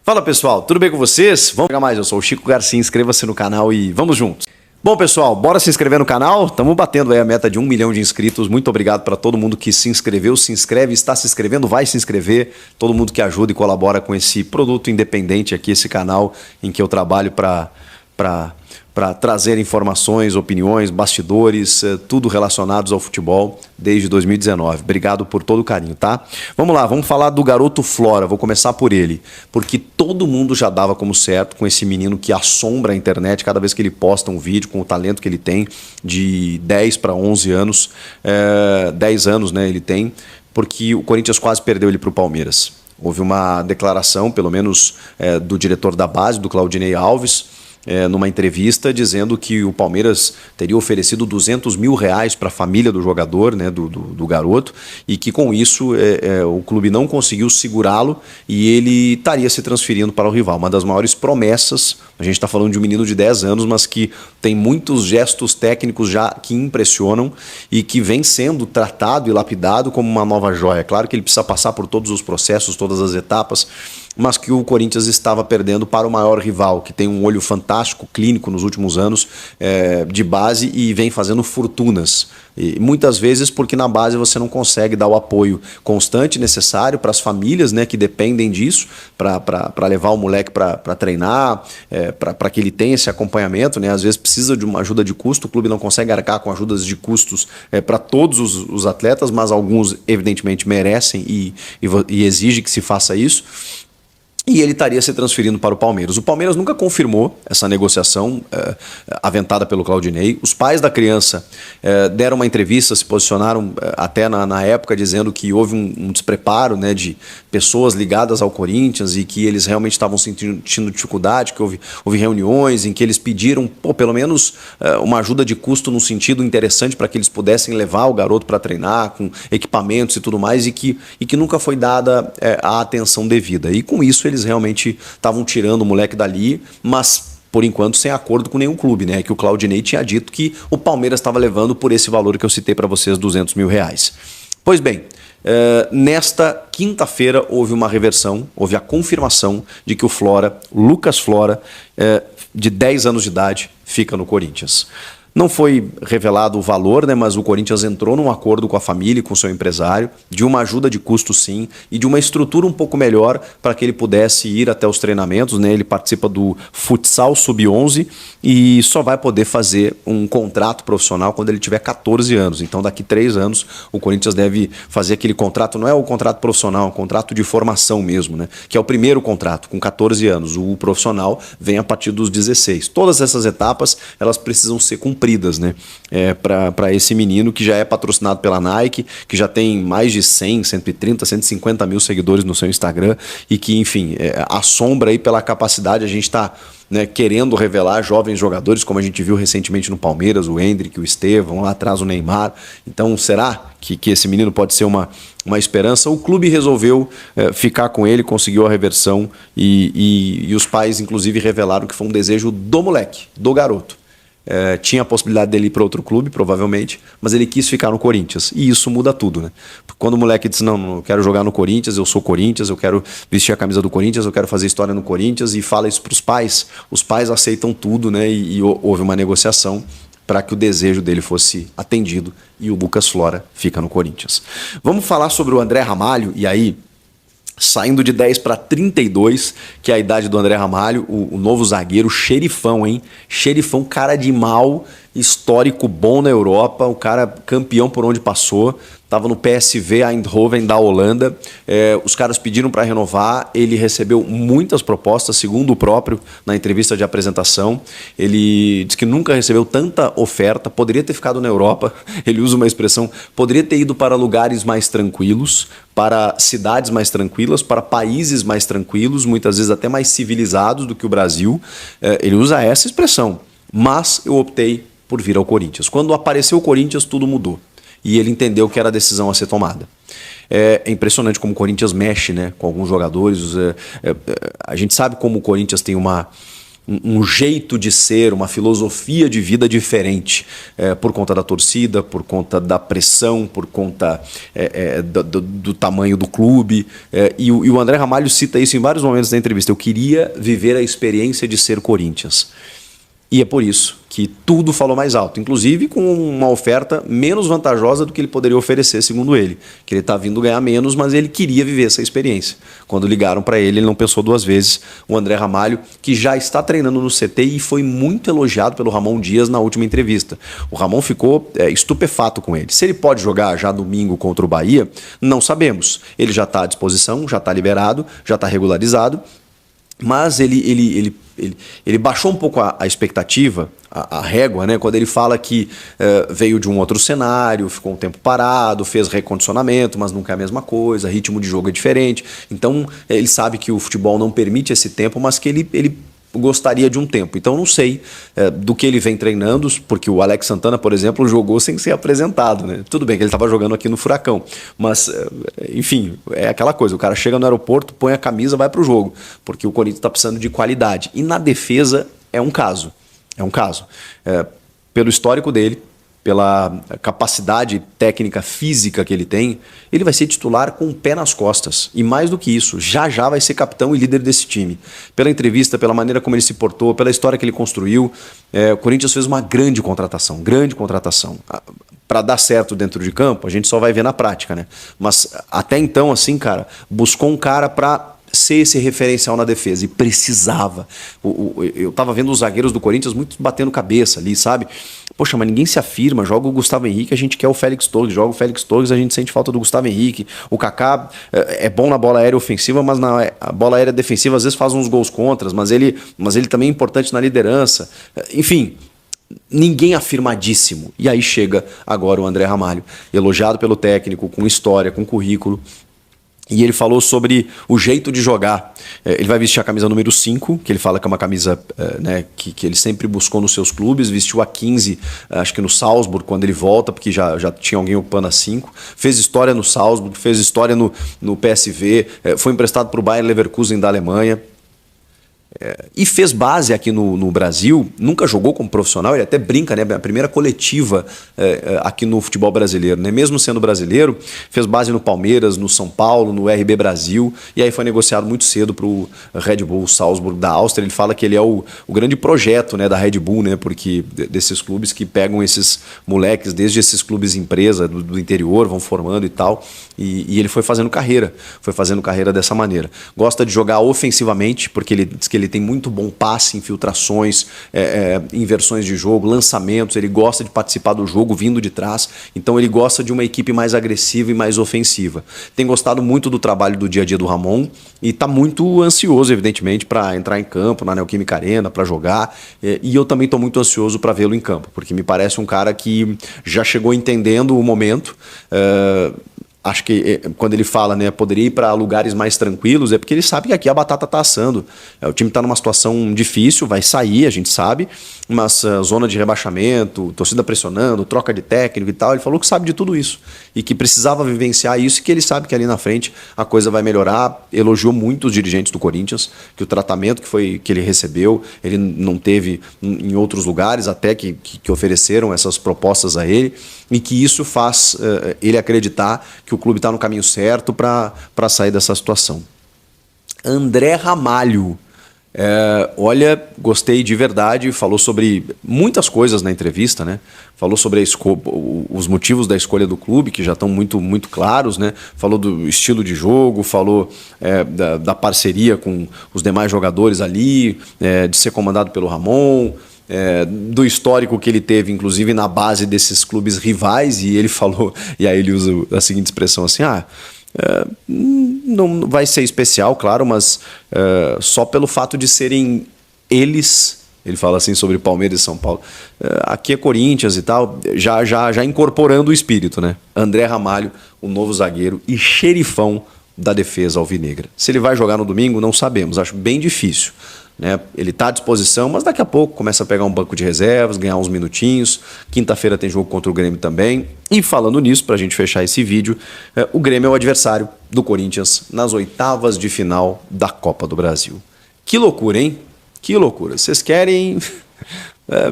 Fala pessoal, tudo bem com vocês? Vamos pegar mais, eu sou o Chico Garcia, inscreva-se no canal e vamos juntos. Bom pessoal, bora se inscrever no canal? Estamos batendo aí a meta de 1 milhão de inscritos. Muito obrigado para todo mundo que se inscreveu, se inscreve, está se inscrevendo, vai se inscrever. Todo mundo que ajuda e colabora com esse produto independente aqui, esse canal em que eu trabalho para trazer informações, opiniões, bastidores, tudo relacionados ao futebol desde 2019. Obrigado por todo o carinho, tá? Vamos lá, vamos falar do garoto Flora. Vou começar por ele, porque todo mundo já dava como certo com esse menino que assombra a internet cada vez que ele posta um vídeo com o talento que ele tem, de 10 para 11 anos, 10 anos, né, ele tem, porque o Corinthians quase perdeu ele para o Palmeiras. Houve uma declaração, pelo menos do diretor da base, do Claudinei Alves, numa entrevista dizendo que o Palmeiras teria oferecido R$200 mil para a família do jogador, né, do garoto, e que com isso o clube não conseguiu segurá-lo e ele estaria se transferindo para o rival. Uma das maiores promessas, a gente está falando de um menino de 10 anos, mas que tem muitos gestos técnicos já que impressionam e que vem sendo tratado e lapidado como uma nova joia. Claro que ele precisa passar por todos os processos, todas as etapas, mas que o Corinthians estava perdendo para o maior rival, que tem um olho fantástico, clínico nos últimos anos, de base e vem fazendo fortunas. E muitas vezes porque na base você não consegue dar o apoio constante necessário para as famílias, né, que dependem disso, para levar o moleque para treinar, para que ele tenha esse acompanhamento, né? Às vezes precisa de uma ajuda de custo, o clube não consegue arcar com ajudas de custos para todos os atletas, mas alguns evidentemente merecem e exige que se faça isso. E ele estaria se transferindo para o Palmeiras. O Palmeiras nunca confirmou essa negociação aventada pelo Claudinei. Os pais da criança deram uma entrevista, se posicionaram até na época dizendo que houve um despreparo, né, de pessoas ligadas ao Corinthians e que eles realmente estavam sentindo dificuldade, que houve reuniões em que eles pediram pelo menos uma ajuda de custo no sentido interessante para que eles pudessem levar o garoto para treinar com equipamentos e tudo mais e que nunca foi dada a atenção devida. E com isso eles realmente estavam tirando o moleque dali, mas por enquanto sem acordo com nenhum clube, né? Que o Claudinei tinha dito que o Palmeiras estava levando por esse valor que eu citei para vocês, R$200 mil. Pois bem, nesta quinta-feira houve uma reversão, houve a confirmação de que o Flora, Lucas Flora, de 10 anos de idade, fica no Corinthians. Não foi revelado o valor, né, mas o Corinthians entrou num acordo com a família e com o seu empresário, de uma ajuda de custo sim, e de uma estrutura um pouco melhor para que ele pudesse ir até os treinamentos, né? Ele participa do Futsal Sub-11 e só vai poder fazer um contrato profissional quando ele tiver 14 anos. Então daqui 3 anos o Corinthians deve fazer aquele contrato, não é o contrato profissional, é um contrato de formação mesmo, né? Que é o primeiro contrato, com 14 anos. O profissional vem a partir dos 16. Todas essas etapas, elas precisam ser cumpridas, né, para esse menino que já é patrocinado pela Nike, que já tem mais de 100, 130, 150 mil seguidores no seu Instagram e que, enfim, assombra aí pela capacidade. A gente está, né, querendo revelar jovens jogadores, como a gente viu recentemente no Palmeiras, o Endrick, o Estevão, lá atrás o Neymar. Então, será que esse menino pode ser uma esperança? O clube resolveu ficar com ele, conseguiu a reversão e os pais, inclusive, revelaram que foi um desejo do moleque, do garoto. Tinha a possibilidade dele ir para outro clube, provavelmente, mas ele quis ficar no Corinthians. E isso muda tudo, né? Quando o moleque diz, não, eu quero jogar no Corinthians, eu sou Corinthians, eu quero vestir a camisa do Corinthians, eu quero fazer história no Corinthians, e fala isso para os pais aceitam tudo, né? E houve uma negociação para que o desejo dele fosse atendido e o Lucas Flora fica no Corinthians. Vamos falar sobre o André Ramalho, e aí, saindo de 10 para 32, que é a idade do André Ramalho, o novo zagueiro, xerifão, hein? Xerifão, cara de mal, histórico bom na Europa, o cara campeão por onde passou, estava no PSV Eindhoven da Holanda. Os caras pediram para renovar, ele recebeu muitas propostas, segundo o próprio na entrevista de apresentação. Ele disse que nunca recebeu tanta oferta, poderia ter ficado na Europa, ele usa uma expressão, poderia ter ido para lugares mais tranquilos, para cidades mais tranquilas, para países mais tranquilos, muitas vezes até mais civilizados do que o Brasil. Ele usa essa expressão, mas eu optei por vir ao Corinthians. Quando apareceu o Corinthians, tudo mudou. E ele entendeu que era a decisão a ser tomada. É impressionante como o Corinthians mexe, né, com alguns jogadores. A gente sabe como o Corinthians tem uma um jeito de ser, uma filosofia de vida diferente, por conta da torcida, por conta da pressão, por conta do tamanho do clube. E o André Ramalho cita isso em vários momentos da entrevista. Eu queria viver a experiência de ser Corinthians. E é por isso que tudo falou mais alto, inclusive com uma oferta menos vantajosa do que ele poderia oferecer, segundo ele. Que ele está vindo ganhar menos, mas ele queria viver essa experiência. Quando ligaram para ele, ele não pensou duas vezes. O André Ramalho, que já está treinando no CT e foi muito elogiado pelo Ramon Dias na última entrevista. O Ramon ficou estupefato com ele. Se ele pode jogar já domingo contra o Bahia, não sabemos. Ele já está à disposição, já está liberado, já está regularizado. Mas ele baixou um pouco a expectativa, a régua, né? Quando ele fala que veio de um outro cenário, ficou um tempo parado, fez recondicionamento, mas nunca é a mesma coisa, ritmo de jogo é diferente. Então ele sabe que o futebol não permite esse tempo, mas que ele gostaria de um tempo. Então não sei do que ele vem treinando, porque o Alex Santana, por exemplo, jogou sem ser apresentado, né? Tudo bem que ele estava jogando aqui no Furacão, mas enfim, é aquela coisa, o cara chega no aeroporto, põe a camisa, vai para o jogo, porque o Corinthians está precisando de qualidade. E na defesa é um caso. Pelo histórico dele, pela capacidade técnica física que ele tem, ele vai ser titular com o pé nas costas. E mais do que isso, já vai ser capitão e líder desse time. Pela entrevista, pela maneira como ele se portou, pela história que ele construiu, o Corinthians fez uma grande contratação. Para dar certo dentro de campo, a gente só vai ver na prática, né? Mas até então, assim, cara, buscou um cara para ser esse referencial na defesa, e precisava. Eu tava vendo os zagueiros do Corinthians muito batendo cabeça ali, sabe? Poxa, mas ninguém se afirma, joga o Gustavo Henrique, a gente quer o Félix Torres, joga o Félix Torres, a gente sente falta do Gustavo Henrique. O Kaká é bom na bola aérea ofensiva, mas na bola aérea defensiva às vezes faz uns gols contras, mas ele também é importante na liderança. Enfim, ninguém afirmadíssimo. E aí chega agora o André Ramalho, elogiado pelo técnico, com história, com currículo. E ele falou sobre o jeito de jogar. Ele vai vestir a camisa número 5, que ele fala que é uma camisa que ele sempre buscou nos seus clubes. Vestiu a 15, acho que no Salzburg, quando ele volta, porque já tinha alguém ocupando a 5. Fez história no Salzburg, fez história no PSV, foi emprestado para o Bayer Leverkusen da Alemanha. E fez base aqui no Brasil, nunca jogou como profissional, ele até brinca, né? A primeira coletiva aqui no futebol brasileiro, né? Mesmo sendo brasileiro, fez base no Palmeiras, no São Paulo, no RB Brasil, e aí foi negociado muito cedo para o Red Bull Salzburg da Áustria. Ele fala que ele é o grande projeto, né, da Red Bull, né? Porque desses clubes que pegam esses moleques, desde esses clubes empresa do interior, vão formando e tal, e ele foi fazendo carreira dessa maneira. Gosta de jogar ofensivamente, porque ele diz que ele tem muito bom passe, infiltrações, inversões de jogo, lançamentos. Ele gosta de participar do jogo vindo de trás. Então ele gosta de uma equipe mais agressiva e mais ofensiva. Tem gostado muito do trabalho do dia a dia do Ramon e está muito ansioso, evidentemente, para entrar em campo na Neoquímica Arena, para jogar. E eu também estou muito ansioso para vê-lo em campo, porque me parece um cara que já chegou entendendo o momento. Acho que quando ele fala, né, poderia ir para lugares mais tranquilos, é porque ele sabe que aqui a batata está assando. O time está numa situação difícil, vai sair, a gente sabe, mas zona de rebaixamento, torcida pressionando, troca de técnico e tal. Ele falou que sabe de tudo isso e que precisava vivenciar isso e que ele sabe que ali na frente a coisa vai melhorar. Elogiou muito os dirigentes do Corinthians, que o tratamento que ele recebeu, ele não teve em outros lugares até que ofereceram essas propostas a ele, e que isso faz ele acreditar que o clube está no caminho certo para sair dessa situação. André Ramalho. Olha, gostei de verdade, falou sobre muitas coisas na entrevista, né? Falou sobre os motivos da escolha do clube, que já estão muito, muito claros, né? Falou do estilo de jogo, falou da parceria com os demais jogadores ali, de ser comandado pelo Ramon, do histórico que ele teve, inclusive na base desses clubes rivais, e ele falou, e aí ele usa a seguinte expressão assim, não vai ser especial, claro, mas só pelo fato de serem eles, ele fala assim sobre Palmeiras e São Paulo, aqui é Corinthians e tal, já incorporando o espírito, né? André Ramalho, o novo zagueiro e xerifão da defesa alvinegra. Se ele vai jogar no domingo, não sabemos, acho bem difícil, né? Ele está à disposição, mas daqui a pouco começa a pegar um banco de reservas, ganhar uns minutinhos. Quinta-feira tem jogo contra o Grêmio também. E falando nisso, para a gente fechar esse vídeo, o Grêmio é o adversário do Corinthians nas oitavas de final da Copa do Brasil. Que loucura, hein? Que loucura. Vocês querem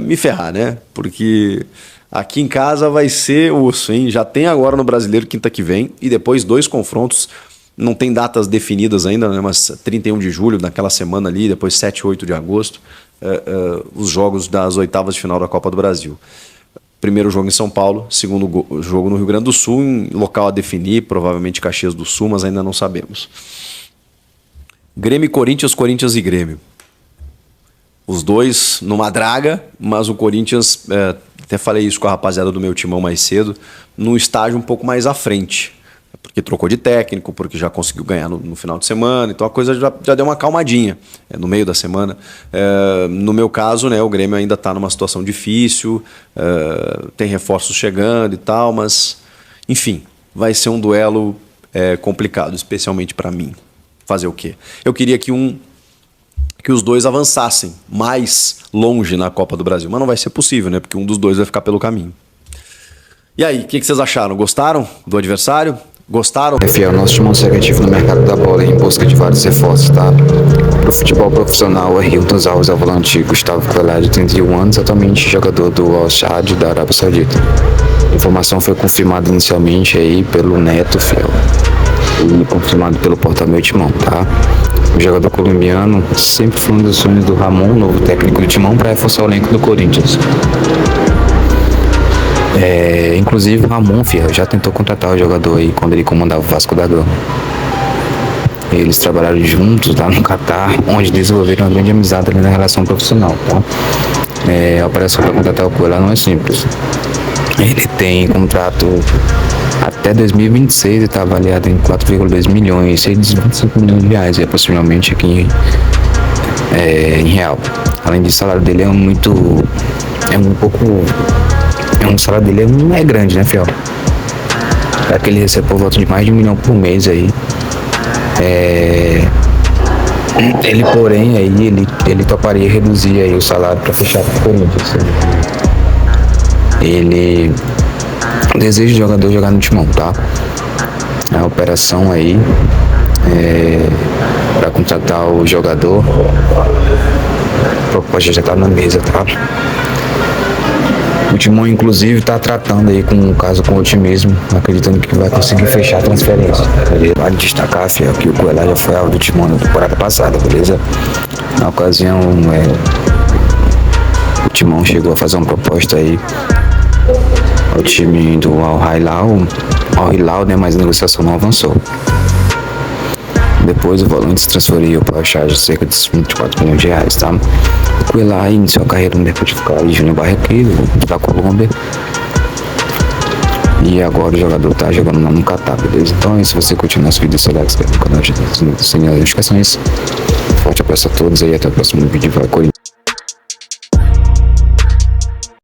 me ferrar, né? Porque aqui em casa vai ser osso, hein? Já tem agora no Brasileiro quinta que vem e depois 2 confrontos. Não tem datas definidas ainda, né? Mas 31 de julho, naquela semana ali, depois 7 e 8 de agosto, os jogos das oitavas de final da Copa do Brasil. Primeiro jogo em São Paulo, segundo jogo no Rio Grande do Sul, em local a definir, provavelmente Caxias do Sul, mas ainda não sabemos. Grêmio e Corinthians, Corinthians e Grêmio. Os dois numa draga, mas o Corinthians, até falei isso com a rapaziada do meu timão mais cedo, num estágio um pouco mais à frente. Porque trocou de técnico, porque já conseguiu ganhar no final de semana, então a coisa já deu uma calmadinha no meio da semana. No meu caso, né, o Grêmio ainda está numa situação difícil, tem reforços chegando e tal, mas, enfim, vai ser um duelo complicado, especialmente para mim. Fazer o quê? Eu queria que os dois avançassem mais longe na Copa do Brasil, mas não vai ser possível, né, porque um dos dois vai ficar pelo caminho. E aí, o que vocês acharam? Gostaram do adversário? Gostaram? Fiel, nosso time segue ativo no mercado da bola em busca de vários reforços, tá? Pro futebol profissional, é Hilton Alves, é o volante Gustavo Coelho, de 31 anos, atualmente jogador do Al-Shad da Arábia Saudita. A informação foi confirmada inicialmente aí pelo Neto, Fiel, e confirmado pelo portal Meu Timão, tá? O jogador colombiano sempre foi um dos sonhos do Ramon, novo técnico do Timão, para reforçar o elenco do Corinthians. Inclusive o Ramon, Fiel, já tentou contratar o jogador aí quando ele comandava o Vasco da Gama. Eles trabalharam juntos lá no Catar, onde desenvolveram uma grande amizade ali na relação profissional, tá? A operação para contratar o Coelho não é simples. Ele tem contrato até 2026 e está avaliado em 4,2 milhões, 625 milhões de reais, aproximadamente aqui em real. Além disso, o salário dele o salário dele não é grande, né, Fiel? Para que ele receba por volta de mais de 1 milhão por mês aí. Ele, porém, aí ele toparia reduzir aí o salário para fechar com o Corinthians. Ele deseja o jogador jogar no Timão, tá? A operação aí para contratar o jogador, a proposta já tá na mesa, tá? O Timão, inclusive, está tratando aí com um caso com otimismo, acreditando que vai conseguir fechar a transferência. Vale destacar, Fiel, que o Coelho já foi alvo do Timão na temporada passada, beleza? Na ocasião, o Timão chegou a fazer uma proposta aí ao time do Al-Hilal, né? Mas a negociação não avançou. Depois o volante se transferiu para a charge de cerca de 24 milhões de reais, tá? O Coelho iniciou a carreira no Deportivo Júnior Barranquilla, da Colômbia. E agora o jogador tá jogando lá no Catar, beleza? Então, se você curtir nosso vídeo, se inscreve no canal, sem as notificações. Forte abraço a todos e até o próximo vídeo. Vai, Corinthians!